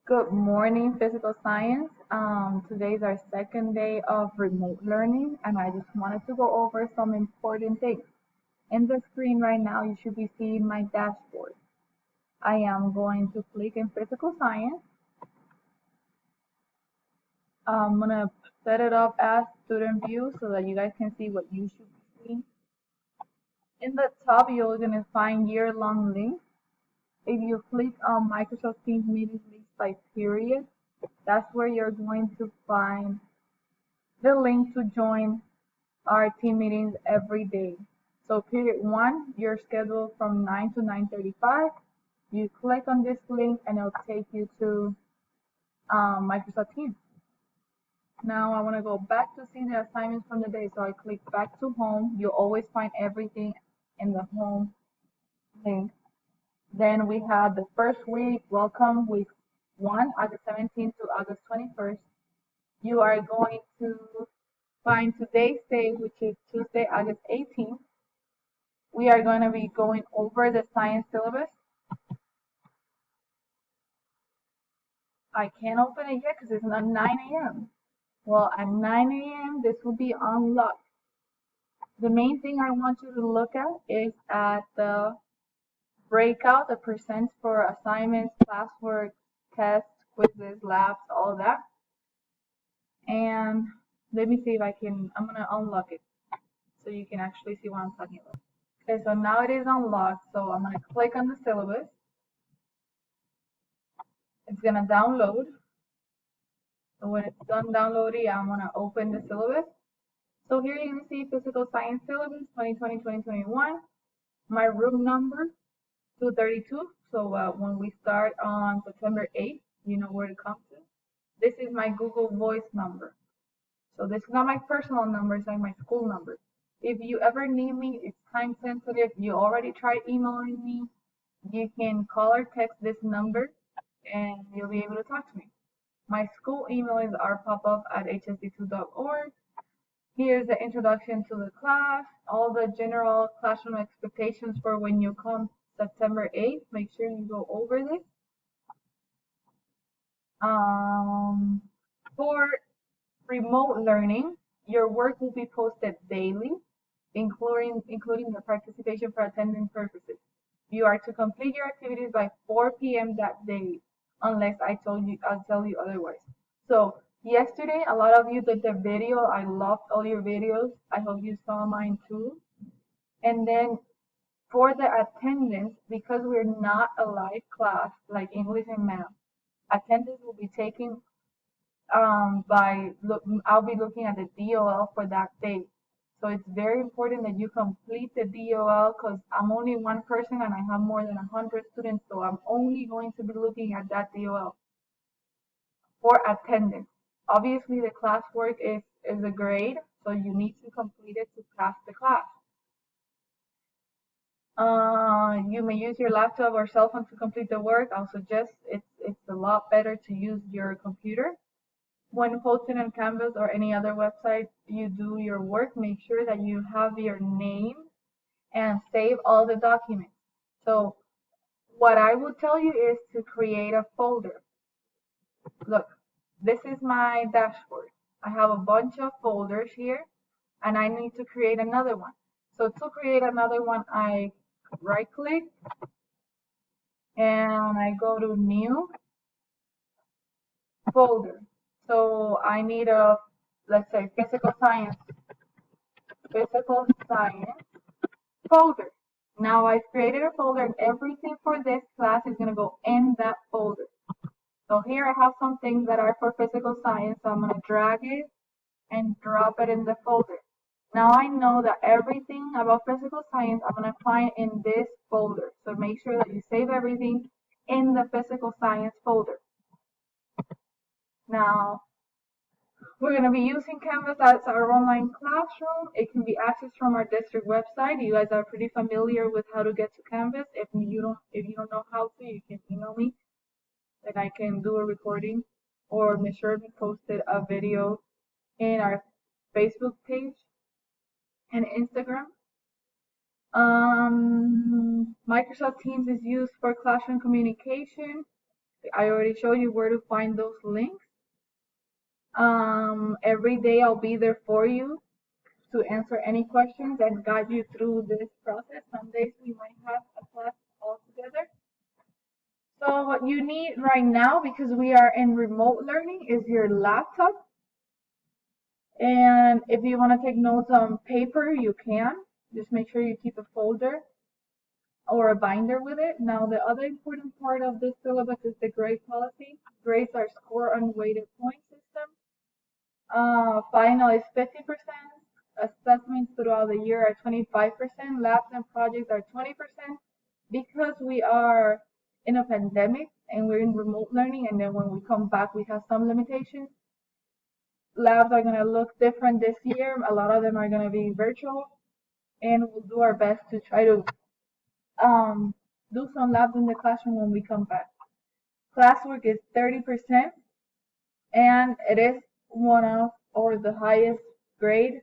Good morning, physical science. Today's our second day of remote learning, and I just wanted to go over some important things. In the screen right now, you should be seeing my dashboard. I am going to click in physical science. I'm going to set it up as student view so that you guys can see what you should be seeing. In the top, you're going to find year-long links. If you click on Microsoft Teams meetings links by period, that's where you're going to find the link to join our team meetings every day. So period 1, you're scheduled from 9 to 9:35. You click on this link and it'll take you to Microsoft Teams. Now I want to go back to see the assignments from the day. So I click back to home. You'll always find everything in the home link. Then we have the first week, welcome week 1, August 17th to August 21st. You are going to find today's date, which is Tuesday, August 18th. We are going to be going over the science syllabus. I can't open it yet because it's not 9 a.m. Well, at 9 a.m. this will be unlocked. The main thing I want you to look at is at the breakout, the percents for assignments, classwork, tests, quizzes, labs, all of that. And let me see if I'm going to unlock it so you can actually see what I'm talking about. Okay, so now it is unlocked, so I'm going to click on the syllabus. It's going to download. So when it's done downloading, I'm going to open the syllabus. So here you can see Physical Science Syllabus 2020-2021. My room number, 232. So when we start on September 8th, you know where to come to. This is my Google Voice number. So this is not my personal number, it's like my school number. If you ever need me, it's time sensitive. You already tried emailing me. You can call or text this number and you'll be able to talk to me. My school email is rpopoff@hsd2.org. Here's the introduction to the class, all the general classroom expectations for when you come September 8th. Make sure you go over this. For remote learning, your work will be posted daily, including the participation for attendance purposes. You are to complete your activities by 4 p.m. that day, unless I'll tell you otherwise. So yesterday, a lot of you did the video. I loved all your videos. I hope you saw mine too. And then for the attendance, because we're not a live class like English and math, attendance will be taken I'll be looking at the DOL for that day. So it's very important that you complete the DOL because I'm only one person and I have more than 100 students, so I'm only going to be looking at that DOL for attendance. Obviously, the classwork is a grade, so you need to complete it to pass the class. You may use your laptop or cell phone to complete the work. I'll suggest it's a lot better to use your computer. When posting on Canvas or any other website you do your work, make sure that you have your name and save all the documents. So what I would tell you is to create a folder. Look, this is my dashboard. I have a bunch of folders here and I need to create another one. So to create another one, I right click and I go to new folder. So I need let's say physical science folder. Now I've created a folder and everything for this class is going to go in that folder. So here I have some things that are for physical science. So I'm going to drag it and drop it in the folder. Now I know that everything about physical science I'm going to find in this folder. So make sure that you save everything in the physical science folder. Now we're going to be using Canvas as our online classroom. It can be accessed from our district website. You guys are pretty familiar with how to get to Canvas. If you don't know how to, you can email me and I can do a recording, or Ms. Sherman posted a video in our Facebook page and Instagram. Microsoft Teams is used for classroom communication. I already showed you where to find those links. Every day I'll be there for you to answer any questions and guide you through this process. Some days we might have a class all together. So what you need right now, because we are in remote learning, is your laptop. And if you want to take notes on paper, you can. Just make sure you keep a folder or a binder with it. Now, the other important part of this syllabus is the grade policy. Grades are score on weighted point system. Final is 50%. Assessments throughout the year are 25%. Labs and projects are 20%. Because we are in a pandemic and we're in remote learning, and then when we come back, we have some limitations. Labs are going to look different this year. A lot of them are going to be virtual, and we'll do our best to try to do some labs in the classroom when we come back. Classwork is 30%, and it is one of or the highest grade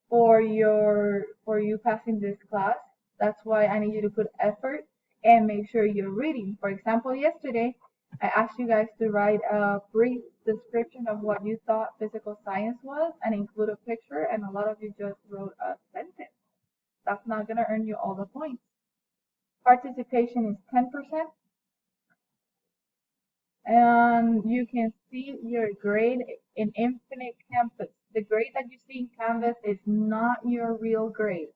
for you passing this class. That's why I need you to put effort and make sure you're reading. For example, yesterday I asked you guys to write a brief description of what you thought physical science was and include a picture, and a lot of you just wrote a sentence. That's not going to earn you all the points. Participation is 10%. And you can see your grade in Infinite Campus. The grade that you see in Canvas is not your real grade.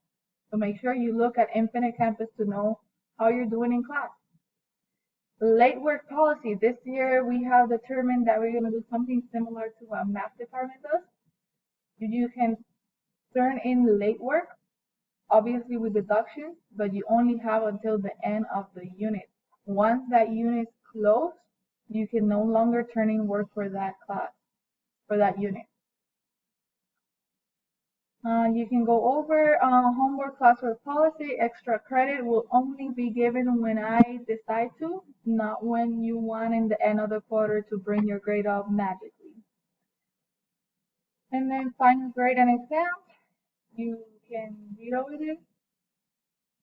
So make sure you look at Infinite Campus to know how you're doing in class. Late work policy. This year we have determined that we're going to do something similar to what math department does. You can turn in late work, obviously with deductions, but you only have until the end of the unit. Once that unit is closed, you can no longer turn in work for that class, for that unit. You can go over homework, classwork policy. Extra credit will only be given when I decide to, not when you want in the end of the quarter to bring your grade up magically. And then final grade and exams, you can read over this.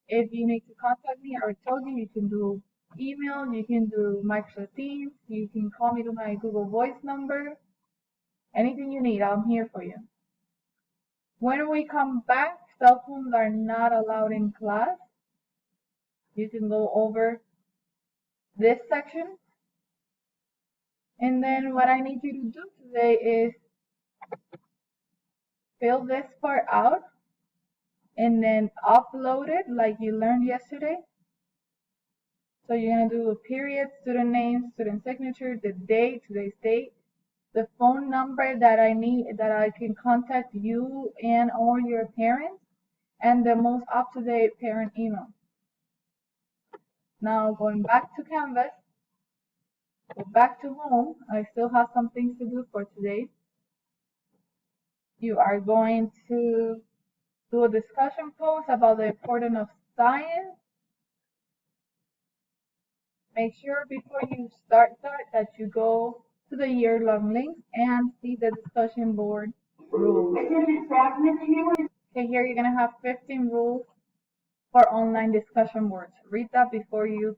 If you need to contact me, I already told you, you can do email, you can do Microsoft Teams, you can call me to my Google Voice number. Anything you need, I'm here for you. When we come back, cell phones are not allowed in class. You can go over this section. And then what I need you to do today is fill this part out and then upload it like you learned yesterday. So you're going to do a period, student name, student signature, the date, today's date, the phone number that I need, that I can contact you and or your parents, and the most up-to-date parent email. Now going back to Canvas, go back to home. I still have some things to do for today. You are going to do a discussion post about the importance of science. Make sure before you start that you go to the year-long links and see the discussion board rules. Okay, here you're going to have 15 rules for online discussion boards. Read that before you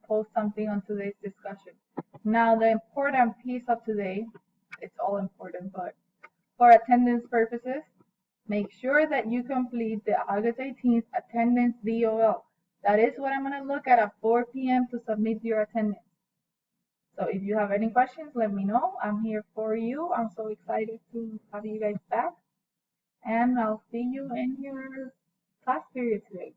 post something on today's discussion. Now, the important piece of today, it's all important, but for attendance purposes, make sure that you complete the August 18th attendance DOL. That is what I'm going to look at 4 p.m. to submit your attendance. So if you have any questions, let me know. I'm here for you. I'm so excited to have you guys back. And I'll see you in your class period today.